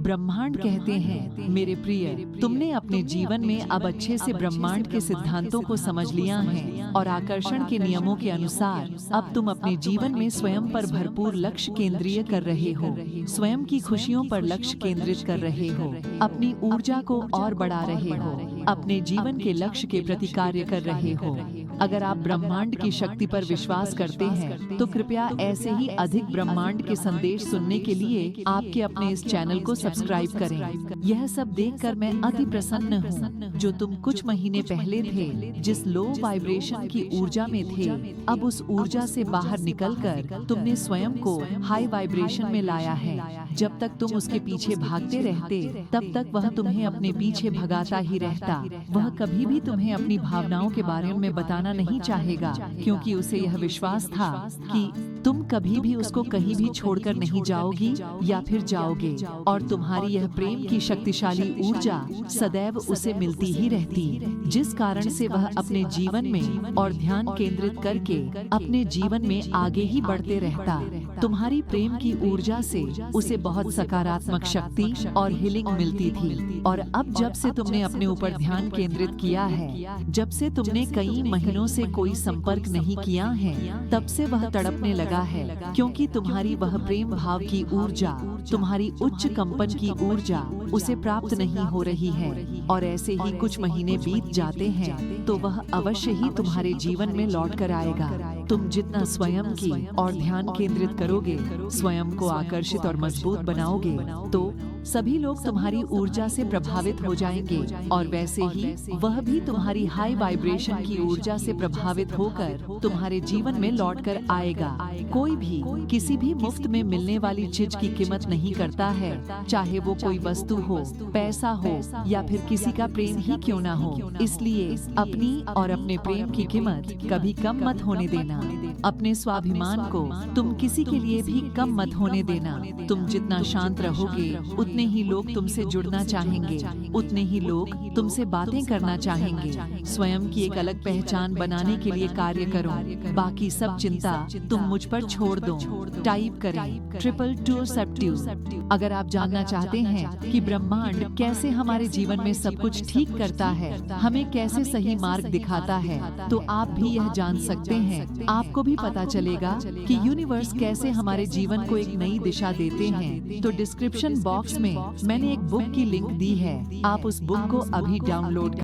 ब्रह्मांड कहते हैं, मेरे प्रिय, तुमने अपने जीवन में अब अच्छे से ब्रह्मांड के सिद्धांतों को समझ लिया है और आकर्षण के नियमों के अनुसार अब तुम अपने जीवन में स्वयं पर भरपूर लक्ष्य केंद्रित कर रहे हो, स्वयं की खुशियों पर लक्ष्य केंद्रित कर रहे हो, अपनी ऊर्जा को और बढ़ा रहे हो, अपने जीवन के लक्ष्य के प्रति कार्य कर रहे हो। अगर आप ब्रह्मांड की शक्ति पर विश्वास करते हैं तो कृपया ऐसे ही अधिक ब्रह्मांड के संदेश सुनने के लिए आपके अपने इस चैनल को सब्सक्राइब करें। यह सब देखकर मैं अति प्रसन्न हूँ। जो तुम कुछ महीने पहले थे, जिस लो वाइब्रेशन की ऊर्जा में थे, अब उस ऊर्जा से बाहर निकलकर तुमने स्वयं को हाई वाइब्रेशन में लाया है। जब तक तुम उसके पीछे भागते रहते, तब तक वह तुम्हें अपने पीछे भगाता ही रहता। वह कभी भी तुम्हें अपनी भावनाओं के बारे में बताना नहीं चाहेगा, क्योंकि उसे यह विश्वास था कि तुम कभी भी उसको कहीं भी छोड़कर नहीं जाओगी या फिर जाओगे, और तुम्हारी यह प्रेम की शक्तिशाली ऊर्जा सदैव उसे मिलती ही रहती, जिस कारण से वह अपने जीवन में और ध्यान केंद्रित करके अपने जीवन में आगे ही बढ़ते रहता। तुम्हारी प्रेम की ऊर्जा से उसे बहुत सकारात्मक शक्ति और हीलिंग मिलती थी, और अब जब से तुमने अपने ऊपर ध्यान केंद्रित किया है, जब से तुमने कई महीनों से कोई संपर्क नहीं किया है, तब से वह तड़पने लगा है, क्योंकि तुम्हारी वह प्रेम भाव की ऊर्जा, तुम्हारी उच्च कंपन की ऊर्जा उसे प्राप्त नहीं हो रही है। और ऐसे ही कुछ महीने बीत जाते हैं तो वह अवश्य ही तुम्हारे जीवन में लौट कर आएगा। तुम जितना स्वयं की और ध्यान केंद्रित करोगे, स्वयं को आकर्षित और मजबूत बनाओगे, तो सभी लोग तुम्हारी ऊर्जा से प्रभावित हो जाएंगे, और वैसे ही वह भी तुम्हारी हाई वाइब्रेशन की ऊर्जा से प्रभावित होकर तुम्हारे जीवन में लौटकर आएगा। कोई भी किसी भी मुफ्त में मिलने वाली चीज की कीमत नहीं करता है, चाहे वो कोई वस्तु हो, पैसा हो या फिर किसी का प्रेम ही क्यों ना हो। इसलिए अपनी और अपने प्रेम की कीमत कभी कम मत होने देना। अपने स्वाभिमान को तुम किसी के लिए भी कम मत होने देना। तुम जितना शांत रहोगे, उतने ही लोग तुमसे जुड़ना चाहेंगे, उतने ही लोग तुमसे बातें करना चाहेंगे। स्वयं की एक अलग पहचान बनाने के लिए कार्य करो, बाकी सब चिंता तुम मुझ पर छोड़ दो। टाइप करें 222 अगर आप जानना चाहते हैं कि ब्रह्मांड कैसे हमारे जीवन में सब कुछ ठीक करता है, हमें कैसे सही मार्ग दिखाता है, तो आप भी यह जान सकते हैं। आपको भी पता चलेगा कि यूनिवर्स कैसे हमारे जीवन को एक नई दिशा देते हैं। तो डिस्क्रिप्शन बॉक्स में मैंने एक बुक की लिंक दी है, आप उस बुक को अभी डाउनलोड